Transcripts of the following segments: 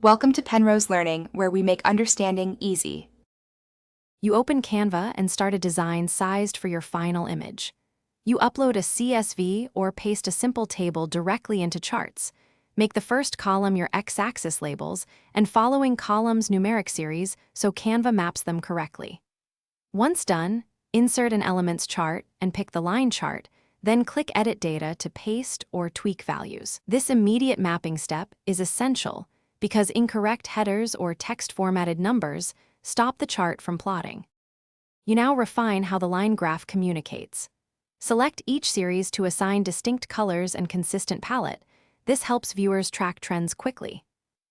Welcome to Penrose Learning, where we make understanding easy. You open Canva and start a design sized for your final image. You upload a CSV or paste a simple table directly into charts. Make the first column your x-axis labels and following columns numeric series so Canva maps them correctly. Once done, insert an elements chart and pick the line chart, then click Edit Data to paste or tweak values. This immediate mapping step is essential because incorrect headers or text-formatted numbers stop the chart from plotting. You now refine how the line graph communicates. Select each series to assign distinct colors and consistent palette. This helps viewers track trends quickly.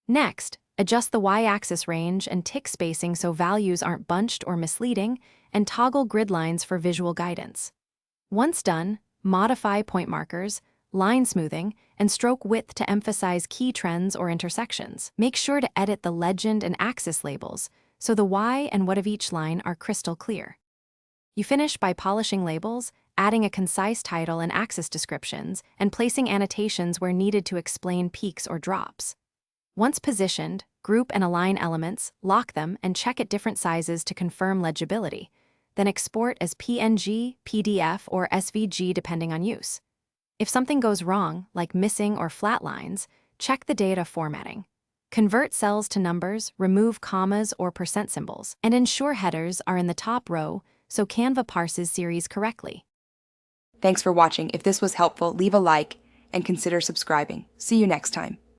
Next, adjust the y-axis range and tick spacing so values aren't bunched or misleading, and toggle grid lines for visual guidance. Once done, modify point markers, line smoothing, and stroke width to emphasize key trends or intersections. Make sure to edit the legend and axis labels so the why and what of each line are crystal clear. You finish by polishing labels, adding a concise title and axis descriptions, and placing annotations where needed to explain peaks or drops. Once positioned, group and align elements, lock them, and check at different sizes to confirm legibility. Then export as PNG, PDF, or SVG depending on use. If something goes wrong, like missing or flat lines, check the data formatting. Convert cells to numbers, remove commas or percent symbols, and ensure headers are in the top row so Canva parses series correctly. Thanks for watching. If this was helpful, leave a like and consider subscribing. See you next time.